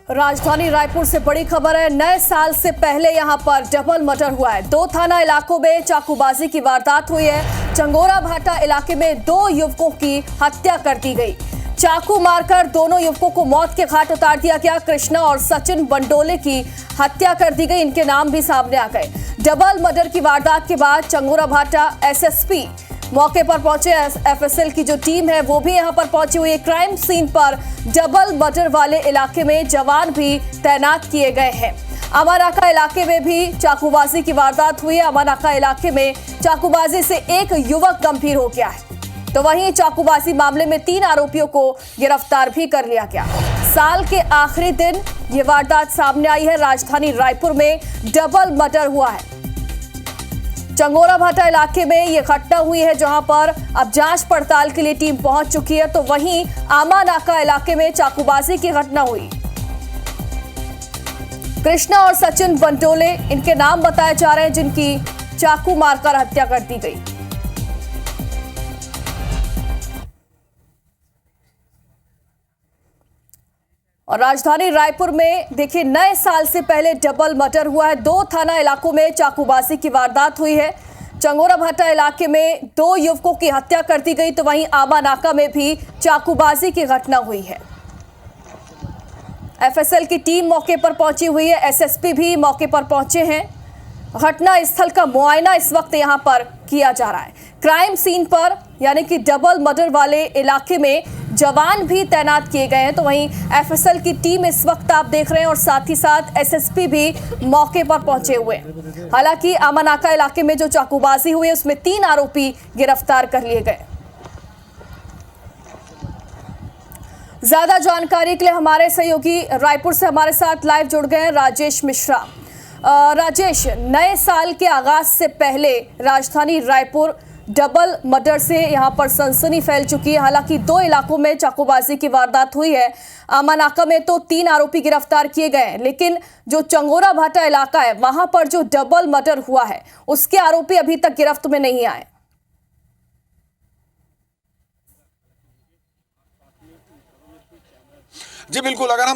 राजधानी रायपुर से बड़ी खबर है। नए साल से पहले यहां पर डबल मर्डर हुआ है। 2 थाना इलाकों में चाकूबाजी की वारदात हुई है। चंगोरा भाटा इलाके में 2 युवकों की हत्या कर दी गई। चाकू मारकर दोनों युवकों को मौत के घाट उतार दिया गया। कृष्णा और सचिन बंडोले की हत्या कर दी गई। इनके नाम भी सामने आ गए। डबल मर्डर की वारदात के बाद चंगोरा भाटा एसएसपी मौके पर पहुंचे। एफएसएल की जो टीम है वो भी यहां पर पहुंची हुई है। क्राइम सीन पर डबल मर्डर वाले इलाके में जवान भी तैनात किए गए हैं। अमानाका इलाके में भी चाकूबाजी की वारदात हुई है। अमानाका इलाके में चाकूबाजी से एक युवक गंभीर हो गया है, तो वहीं चाकूबाजी मामले में 3 आरोपियों को गिरफ्तार भी कर लिया गया। साल के आखिरी दिन ये वारदात सामने आई है। राजधानी रायपुर में डबल मर्डर हुआ है। चंगोरा भाटा इलाके में यह घटना हुई है, जहां पर अब जांच पड़ताल के लिए टीम पहुंच चुकी है। तो वहीं आमानाका इलाके में चाकूबाजी की घटना हुई। कृष्णा और सचिन बंटोले इनके नाम बताए जा रहे हैं, जिनकी चाकू मारकर हत्या कर दी गई। और राजधानी रायपुर में देखिए, नए साल से पहले डबल मर्डर हुआ है। 2 थाना इलाकों में चाकूबाजी की वारदात हुई है। चंगोरा भाटा इलाके में 2 युवकों की हत्या कर दी गई, तो वहीं आमानाका में भी चाकूबाजी की घटना हुई है। एफएसएल की टीम मौके पर पहुंची हुई है। एसएसपी भी मौके पर पहुंचे हैं। घटना स्थल का मुआयना इस वक्त यहां पर किया जा रहा है। क्राइम सीन पर यानी कि डबल मर्डर वाले इलाके में जवान भी तैनात किए गए हैं, तो वहीं एफएसएल की टीम इस वक्त आप देख रहे हैं और साथ ही साथ एसएसपी भी मौके पर पहुंचे हुए हैं। हालांकि आमानाका इलाके में जो चाकूबाजी हुई है उसमें 3 आरोपी गिरफ्तार कर लिए गए। ज्यादा जानकारी के लिए हमारे सहयोगी रायपुर से हमारे साथ लाइव जुड़ गए हैं राजेश मिश्रा। राजेश, नए साल के आगाज से पहले राजधानी रायपुर डबल मर्डर से यहां पर सनसनी फैल चुकी है। हालांकि 2 इलाकों में चाकूबाजी की वारदात हुई है। आमानाका में तो 3 आरोपी गिरफ्तार किए गए हैं, लेकिन जो चंगोरा भाटा इलाका है वहां पर जो डबल मर्डर हुआ है उसके आरोपी अभी तक गिरफ्त में नहीं आए। जी बिल्कुल, अगर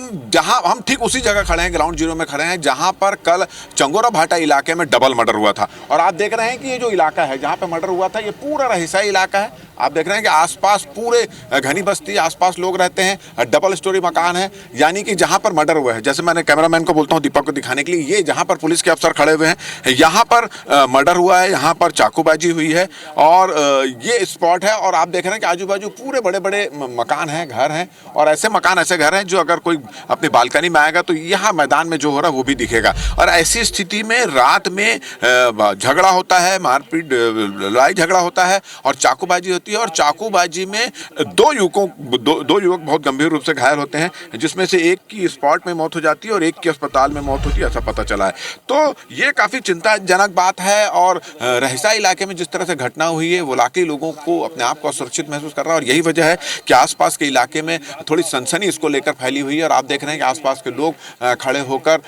हम ठीक उसी जगह खड़े हैं, ग्राउंड जीरो में खड़े हैं, जहां पर कल चंगोरा भाटा इलाके में डबल मर्डर हुआ था। और आप देख रहे हैं कि ये जो इलाका है जहां पे मर्डर हुआ था, ये पूरा रहीसाई इलाका है। आप देख रहे हैं कि आसपास पूरे घनी बस्ती, आसपास लोग रहते हैं, डबल स्टोरी मकान है। यानी कि जहां पर मर्डर हुआ है, जैसे मैंने कैमरामैन को बोलता हूं दीपक को दिखाने के लिए, ये जहां पर पुलिस के अफसर खड़े हुए हैं, यहाँ पर मर्डर हुआ है, यहाँ पर चाकूबाजी हुई है और ये स्पॉट है। और आप देख रहे हैं कि आजू बाजू पूरे बड़े बड़े मकान हैं, घर हैं, और ऐसे मकान, ऐसे घर हैं जो अगर कोई अपनी बालकनी में आएगा तो यहाँ मैदान में जो हो रहा है वो भी दिखेगा। और ऐसी स्थिति में रात में झगड़ा होता है, मारपीट, लड़ाई झगड़ा होता है और चाकूबाजी होती है। और चाकूबाजी में 2 युवक बहुत गंभीर रूप से घायल होते हैं, जिसमें से एक की स्पॉट में मौत हो जाती है और एक की अस्पताल में मौत होती है, ऐसा पता चला है। तो ये काफी चिंताजनक बात है। और रहीसाई इलाके में जिस तरह से घटना हुई है, वो इलाके लोगों को अपने आप को असुरक्षित महसूस कर रहा है। और यही वजह है कि आसपास के इलाके में थोड़ी सनसनी इसको लेकर फैली हुई है। और आप देख रहे हैं कि आसपास के लोग खड़े होकर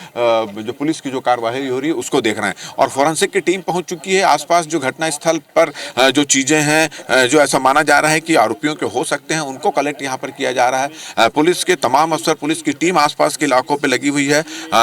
जो पुलिस की जो कार्रवाई हो रही है उसको देख रहे हैं। और फोरेंसिक की टीम पहुंच चुकी है। आसपास जो घटना स्थल पर जो चीजें हैं, जो ऐसा माना जा रहा है कि आरोपियों के हो सकते हैं, उनको कलेक्ट यहाँ पर किया जा रहा है। पुलिस के तमाम अफसर, पुलिस की टीम आसपास के इलाकों पर लगी हुई है,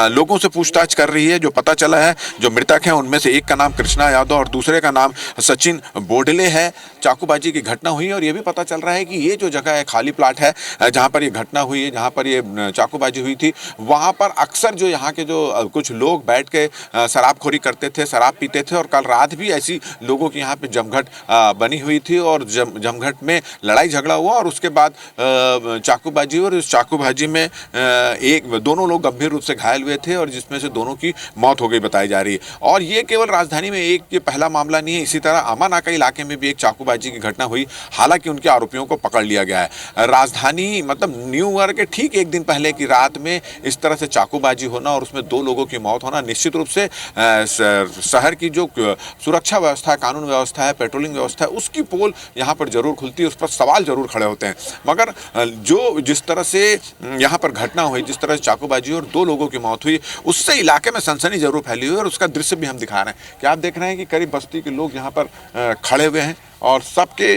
लोगों से पूछताछ कर रही है। जो पता चला है, जो मृतक हैं उनमें से एक का नाम कृष्णा यादव और दूसरे का नाम सचिन बोडले है। चाकूबाजी की घटना हुई है और यह भी पता चल रहा है कि ये जो जगह है, खाली प्लाट है जहाँ पर ये घटना हुई है, जहाँ पर ये चाकूबाजी हुई थी, वहाँ पर अक्सर जो यहाँ के जो कुछ लोग बैठ के शराबखोरी करते थे, शराब पीते थे। और कल रात भी ऐसी लोगों की यहाँ पे जमघट बनी हुई थी और जमघट में लड़ाई झगड़ा हुआ और उसके बाद चाकूबाजी हुई। और इस चाकूबाजी में दोनों लोग गंभीर रूप से घायल हुए थे और जिसमें से दोनों की मौत हो गई बताई जा रही है। और ये केवल राजधानी में ये पहला मामला नहीं है। इसी तरह आमानाका इलाके में भी एक चाकूबाजी की घटना हुई। हालांकि उनके आरोपियों को पकड़ लिया गया है। राजधानी मतलब न्यू ईयर के ठीक एक दिन पहले की रात में इस तरह से चाकूबाजी होना और उसमें 2 लोगों की मौत होना निश्चित रूप से शहर की जो सुरक्षा व्यवस्था है, कानून व्यवस्था है, पेट्रोलिंग व्यवस्था है, उसकी पोल यहाँ पर जरूर खुलती है, उस पर सवाल जरूर खड़े होते हैं। मगर जिस तरह से यहाँ पर घटना हुई, जिस तरह से चाकूबाजी और 2 लोगों की मौत हुई, उससे इलाके में सनसनी जरूर फैली हुई है। और उसका दृश्य भी हम दिखा रहे हैं कि आप देख रहे हैं कि करीब बस्ती के लोग यहाँ पर खड़े हुए हैं और सबके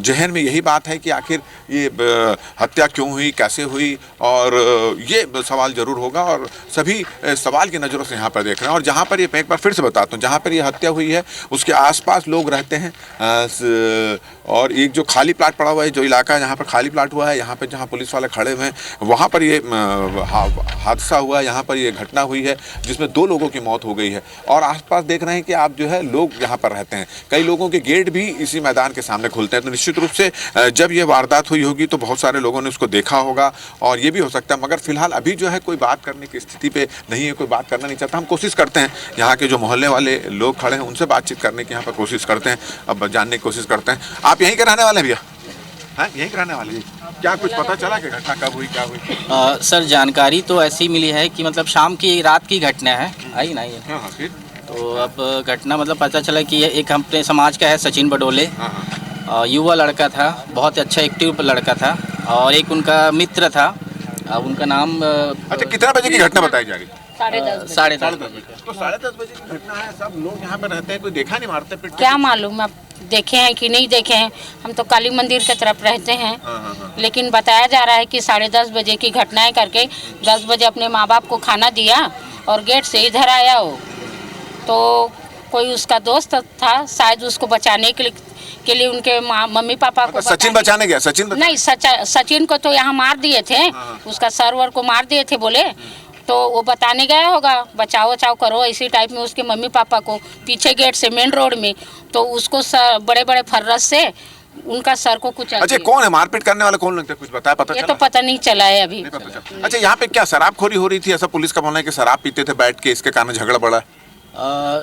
जहन में यही बात है कि आखिर ये हत्या क्यों हुई, कैसे हुई, और ये सवाल जरूर होगा और सभी सवाल की नज़रों से यहाँ पर देख रहे हैं। और जहाँ पर ये, मैं एक बार फिर से बताता हूँ, जहाँ पर ये हत्या हुई है उसके आसपास लोग रहते हैं, और एक जो खाली प्लाट पड़ा हुआ है, जो इलाका है जहाँ पर खाली प्लाट हुआ है, यहाँ पर जहाँ पुलिस वाले खड़े हुए हैं, वहाँ पर ये हादसा हुआ है, यहाँ पर ये घटना हुई है जिसमें 2 लोगों की मौत हो गई है। और आसपास देख रहे हैं कि आप जो है लोग यहाँ पर रहते हैं, कई लोगों के गेट भी इसी मैदान के सामने खुलते हैं। तो निश्चित रूप से जब ये वारदात हुई होगी तो बहुत सारे लोगों ने उसको देखा होगा और ये भी हो सकता है, मगर फिलहाल अभी जो है कोई बात करने की स्थिति पे नहीं है, कोई बात करना नहीं चाहता। हम कोशिश करते हैं, यहाँ के जो मोहल्ले वाले लोग खड़े हैं उनसे बातचीत करने की यहाँ पर कोशिश करते हैं, अब जानने की कोशिश करते हैं। आप यहीं के रहने वाले हैं भैया? हाँ, यहीं रहने वाले जी। क्या कुछ पता चला कि घटना कब हुई, क्या हुई? सर जानकारी तो ऐसी मिली है कि मतलब शाम की रात की घटना है, आई ना ये। हाँ, फिर तो अब घटना मतलब पता चला कि ये एक अपने समाज का है, सचिन बडोले। हाँ। युवा लड़का था, बहुत अच्छा एक्टिव लड़का था, और एक उनका मित्र था, उनका नाम अच्छा, कितना बजे की घटना बताई जा रही? 10:30 बजे। तो 10:30 बजे की घटना है, सब लोग यहाँ पे रहते हैं, कोई देखा नहीं, मारते पीटते? क्या मालूम आप देखे हैं कि नहीं देखे हैं। हम तो काली मंदिर की तरफ रहते हैं। हाँ। लेकिन बताया जा रहा है कि 10:30 बजे की घटना है करके 10 बजे अपने माँ बाप को खाना दिया और गेट से इधर आया हो, तो कोई उसका दोस्त था शायद, उसको बचाने के लिए उनके मम्मी पापा को सचिन बचाने गया? नहीं, सचिन को तो यहाँ मार दिए थे, उसका सर्वर को मार दिए थे बोले, तो वो बताने गया होगा बचाओ बचाओ करो इसी टाइप में उसके मम्मी पापा को, पीछे गेट से मेन रोड में, तो उसको बड़े बड़े फर्रस से उनका सर को कुछ। अच्छा, कौन है मारपीट करने वाला, कौन लगता है, कुछ बताया? पता ये चला? तो पता नहीं चला है अभी। अच्छा, यहाँ पे क्या शराबखोरी हो रही थी? ऐसा पुलिस का कहना है कि शराब पीते थे बैठ के, इसके कारण झगड़ा बढ़ा।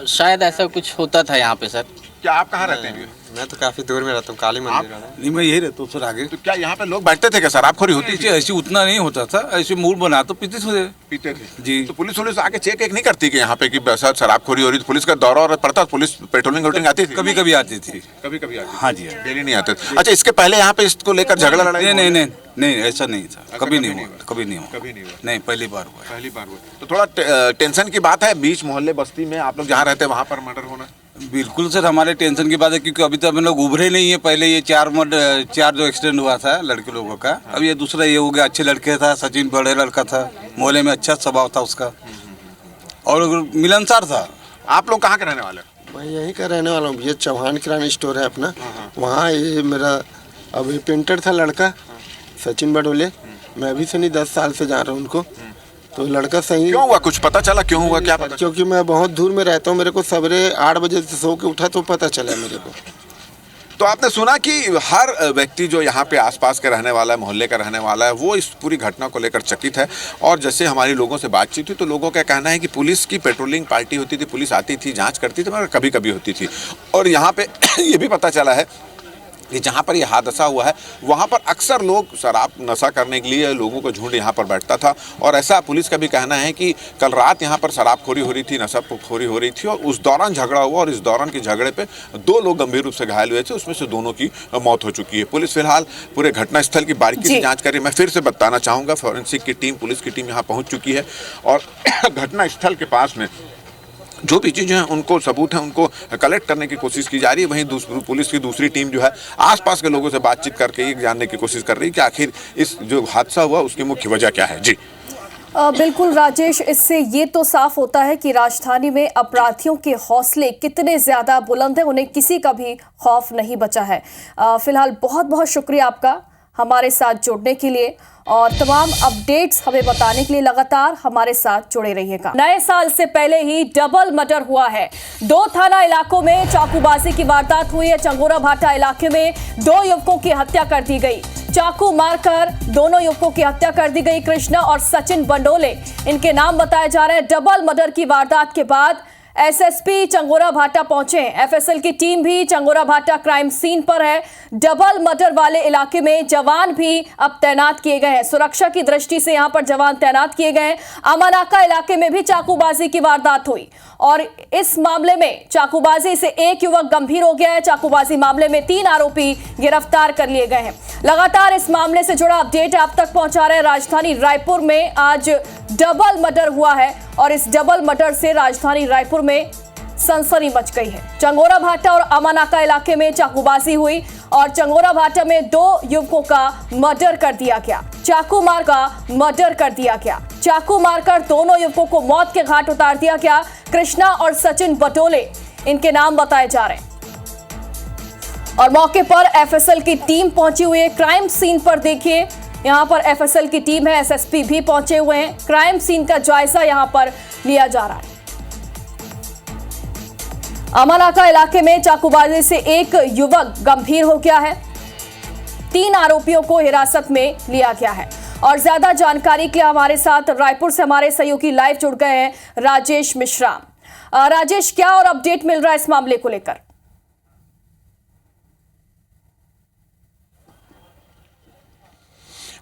शायद ऐसा कुछ होता था यहाँ पे सर। क्या आप कहाँ रहते हैं? मैं तो काफी दूर में रहता हूँ, काली मंदिर। नहीं, मैं यही रहता हूँ सर आगे। तो क्या यहाँ पे लोग बैठते थे, क्या शराबखोरी होती थी? ऐसे उतना नहीं होता था, ऐसे मूड बना तो पीते थे जी। तो पुलिस आके चेक एक नहीं करती कि यहाँ पे कि शराबखोरी हो रही? पुलिस का दौरा और पड़ता, पुलिस पेट्रोलिंग आती थी? कभी कभी आती थी। कभी कभी आती? हाँ जी, डेली नहीं आते। अच्छा, इसके पहले यहाँ पे इसको लेकर झगड़ा लड़ाई? नहीं, ऐसा नहीं था, कभी नहीं हुआ। नहीं, पहली बार हुआ। तो थोड़ा टेंशन की बात है, बीच मोहल्ले बस्ती में आप लोग जहाँ रहते हैं वहाँ पर मर्डर होना? बिल्कुल सर, हमारे टेंशन की बात है, क्योंकि अभी तक हम लोग उभरे नहीं है। पहले ये 4 जो एक्सीडेंट हुआ था लड़के लोगों का, अब ये दूसरा ये हो गया। अच्छे लड़के था, सचिन बड़े लड़का था, मोहल्ले में अच्छा स्वभाव था उसका और मिलनसार था। आप लोग कहाँ के रहने वाले? मैं यहीं का रहने वाला हूँ, ये चौहान किराना स्टोर है अपना, वहाँ ये मेरा अभी पेंटर था लड़का सचिन बडोले। मैं अभी से नहीं 10 साल से जा रहा हूँ उनको। तो लड़का सही क्यों हुआ, कुछ पता चला क्यों हुआ? क्या पता? क्योंकि मैं बहुत दूर में रहता हूँ, मेरे को सवेरे 8 बजे से सो के उठा तो पता चला मेरे को। तो आपने सुना कि हर व्यक्ति जो यहाँ पे आसपास के रहने वाला है, मोहल्ले का रहने वाला है, वो इस पूरी घटना को लेकर चकित है। और जैसे हमारी लोगों से बातचीत हुई तो लोगों का कहना है कि पुलिस की पेट्रोलिंग पार्टी होती थी, पुलिस आती थी, जांच करती थी, मगर कभी कभी होती थी। और यहाँ पे ये भी पता चला है कि जहाँ पर यह हादसा हुआ है वहाँ पर अक्सर लोग शराब नशा करने के लिए लोगों का झुंड यहाँ पर बैठता था। और ऐसा पुलिस का भी कहना है कि कल रात यहाँ पर शराबखोरी हो रही थी, नशाखोरी हो रही थी, और उस दौरान झगड़ा हुआ और इस दौरान के झगड़े पे 2 लोग गंभीर रूप से घायल हुए थे, उसमें से दोनों की मौत हो चुकी है। पुलिस फिलहाल पूरे घटनास्थल की बारीकी से जाँच कर रही है। मैं फिर से बताना चाहूँगा, फॉरेंसिक की टीम, पुलिस की टीम यहाँ पहुँच चुकी है और घटनास्थल के पास में जो भी चीज़ें हैं उनको सबूत हैं उनको कलेक्ट करने की कोशिश की जा रही है। वहीं पुलिस की दूसरी टीम जो है आसपास के लोगों से बातचीत करके ये जानने की कोशिश कर रही है कि आखिर इस जो हादसा हुआ उसकी मुख्य वजह क्या है। जी बिल्कुल राजेश, इससे ये तो साफ होता है कि राजधानी में अपराधियों के हौसले कितने ज्यादा बुलंद हैं, उन्हें किसी का भी खौफ नहीं बचा है। फिलहाल बहुत बहुत शुक्रिया आपका हमारे साथ जुड़ने के लिए और तमाम अपडेट्स हमें बताने के लिए लगातार हमारे साथ जुड़े रहिएगा। नए साल से पहले ही डबल मर्डर हुआ है। 2 थाना इलाकों में चाकूबाजी की वारदात हुई है। चंगोरा भाटा इलाके में 2 युवकों की हत्या कर दी गई। चाकू मारकर दोनों युवकों की हत्या कर दी गई। कृष्णा और सचिन बंडोले इनके नाम बताए जा रहे हैं। डबल मर्डर की वारदात के बाद एसएसपी चंगोरा भाटा पहुंचे। एफएसएल की टीम भी चंगोरा भाटा क्राइम सीन पर है। डबल मर्डर वाले इलाके में जवान भी अब तैनात किए गए हैं। सुरक्षा की दृष्टि से यहां पर जवान तैनात किए गए हैं। अमानाका इलाके में भी चाकूबाजी की वारदात हुई और इस मामले में चाकूबाजी से एक युवक गंभीर हो गया है। चाकूबाजी मामले में 3 आरोपी गिरफ्तार कर लिए गए हैं। लगातार इस मामले से जुड़ा अपडेट आप तक पहुंचा रहे हैं। राजधानी रायपुर में आज डबल मर्डर हुआ है और इस डबल मर्डर से राजधानी रायपुर में सनसनी मच गई है। चंगोरा भाटा और अमानाका इलाके में चाकूबाजी हुई और चंगोरा भाटा में 2 युवकों का मर्डर कर दिया गया। चाकू मारकर दोनों युवकों को मौत के घाट उतार दिया गया। कृष्णा और सचिन बटोले इनके नाम बताए जा रहे हैं और मौके पर एफएसएल की टीम पहुंची हुई है। क्राइम सीन पर देखिए, यहां पर एफएसएल की टीम है, एसएसपी भी पहुंचे हुए हैं। क्राइम सीन का जायजा यहां पर लिया जा रहा है। अमानाका इलाके में चाकूबाजी से एक युवक गंभीर हो गया है। 3 आरोपियों को हिरासत में लिया गया है और ज्यादा जानकारी के लिए हमारे साथ रायपुर से हमारे सहयोगी लाइव जुड़ गए हैं राजेश मिश्रा। राजेश, क्या और अपडेट मिल रहा है इस मामले को लेकर?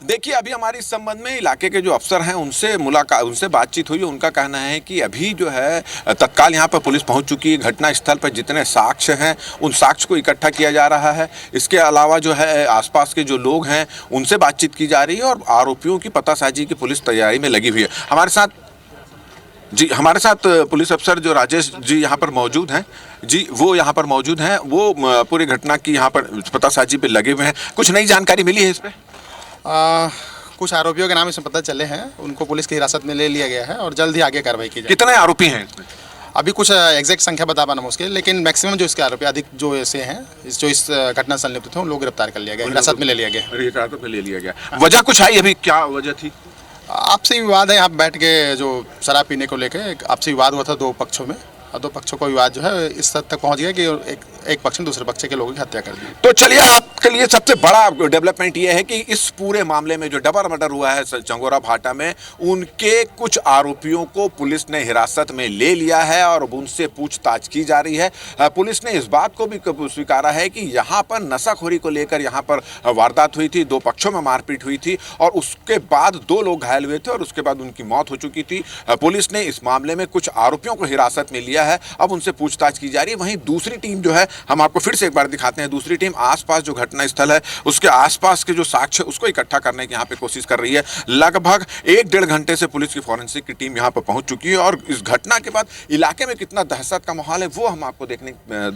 देखिए, अभी हमारे इस संबंध में इलाके के जो अफसर हैं उनसे बातचीत हुई। उनका कहना है कि अभी जो है तत्काल यहाँ पर पुलिस पहुँच चुकी है। घटना स्थल पर जितने साक्ष्य हैं उन साक्ष्य को इकट्ठा किया जा रहा है। इसके अलावा जो है आसपास के जो लोग हैं उनसे बातचीत की जा रही है और आरोपियों की पतासाजी की पुलिस तैयारी में लगी हुई है। हमारे साथ पुलिस अफसर जो राजेश जी यहाँ पर मौजूद हैं वो यहाँ पर मौजूद हैं। वो पूरी घटना की यहाँ पर पतासाजी पे लगे हुए हैं। कुछ नई जानकारी मिली है इस पर? कुछ आरोपियों के नाम इसमें पता चले हैं, उनको पुलिस की हिरासत में ले लिया गया है और जल्द ही आगे कार्रवाई की जाएगी। कितने आरोपी हैं इसमें? अभी कुछ एग्जैक्ट संख्या बता पाना मुश्किल, लेकिन मैक्सिमम जो इसके आरोपी अधिक जो ऐसे हैं जो इस घटना से संलिप्त थे उन लोग गिरफ्तार कर लिया गया, हिरासत में ले लिया गया। वजह कुछ आई अभी? क्या वजह थी? आपसी विवाद है। यहाँ बैठ के जो शराब पीने को लेकर आपसी विवाद हुआ था 2 पक्षों में और 2 पक्षों का विवाद जो है इस हद तक पहुँच गया कि एक पक्ष ने दूसरे पक्ष के लोगों की हत्या कर दी। तो चलिए, आपके लिए सबसे बड़ा डेवलपमेंट ये है कि इस पूरे मामले में जो डबल मर्डर हुआ है चंगोरा भाटा में, उनके कुछ आरोपियों को पुलिस ने हिरासत में ले लिया है और उनसे पूछताछ की जा रही है। पुलिस ने इस बात को भी स्वीकारा है कि यहाँ पर नशाखोरी को लेकर यहाँ पर वारदात हुई थी, 2 पक्षों में मारपीट हुई थी और उसके बाद 2 लोग घायल हुए थे और उसके बाद उनकी मौत हो चुकी थी। पुलिस ने इस मामले में कुछ आरोपियों को हिरासत में लिया है, अब उनसे पूछताछ की जा रही है। वहीं दूसरी टीम जो है, हम आपको फिर से एक बार दिखाते हैं, दूसरी टीम आसपास जो घटना स्थल है उसके आसपास के जो साक्ष्य उसको इकट्ठा करने की यहाँ पे कोशिश कर रही है। लगभग 1-1.5 घंटे से पुलिस की फॉरेंसिक की टीम यहाँ पर पहुंच चुकी है और इस घटना के बाद इलाके में कितना दहशत का माहौल है वो हम आपको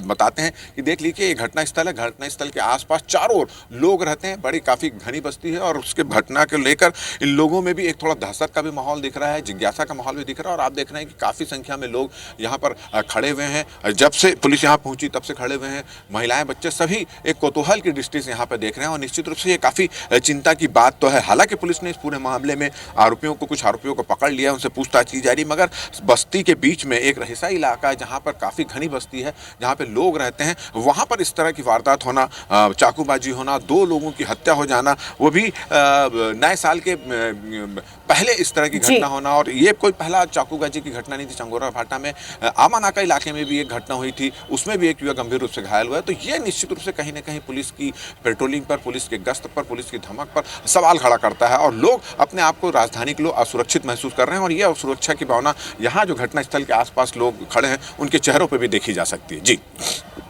बताते हैं कि देख लीजिए, ये घटना स्थल है। घटना स्थल के आसपास चारों ओर लोग रहते हैं, बड़ी काफी घनी बस्ती है और उसके घटना को लेकर इन लोगों में भी एक थोड़ा दहशत का भी माहौल दिख रहा है, जिज्ञासा का माहौल भी दिख रहा है और आप देख रहे हैं कि काफी संख्या में लोग यहाँ पर खड़े हुए हैं। जब से पुलिस यहाँ पहुंची तब से खड़े हुए हैं, महिलाएं बच्चे सभी एक कौतूहल की दृष्टि से यहाँ पर देख रहे हैं और निश्चित रूप से ये काफी चिंता की बात तो है। हालांकि पुलिस ने इस पूरे मामले में कुछ आरोपियों को पकड़ लिया, उनसे पूछताछ की जा रही, मगर बस्ती के बीच में एक रहीसा इलाका है जहाँ पर काफी घनी बस्ती है, जहाँ पे लोग रहते हैं, वहाँ पर इस तरह की वारदात होना, चाकूबाजी होना, 2 लोगों की हत्या हो जाना, वो भी नए साल के पहले इस तरह की घटना होना, और ये कोई पहला चाकूबाजी की घटना नहीं थी। चंगोरा भाटा में अमानाका इलाके में भी एक घटना हुई थी, उसमें भी एक युवक गंभीर रूप से घायल हुआ है। तो ये निश्चित रूप से कहीं ना कहीं पुलिस की पेट्रोलिंग पर, पुलिस के गश्त पर, पुलिस की धमक पर सवाल खड़ा करता है और लोग अपने आप को राजधानी के लोग असुरक्षित महसूस कर रहे हैं और ये असुरक्षा की भावना यहाँ जो घटना स्थल के आसपास लोग खड़े हैं उनके चेहरों पर भी देखी जा सकती है। जी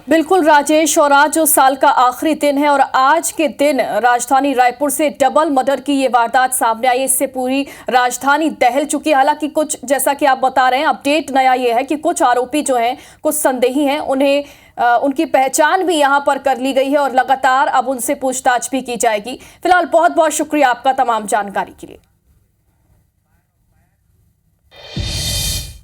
बिल्कुल राजेश, और आज जो साल का आखिरी दिन है और आज के दिन राजधानी रायपुर से डबल मर्डर की ये वारदात सामने आई, इससे पूरी राजधानी दहल चुकी है। हालांकि कुछ, जैसा कि आप बता रहे हैं, अपडेट नया ये है कि कुछ आरोपी जो हैं, कुछ संदेही हैं, उनकी पहचान भी यहां पर कर ली गई है और लगातार अब उनसे पूछताछ भी की जाएगी। फिलहाल बहुत बहुत शुक्रिया आपका तमाम जानकारी के लिए।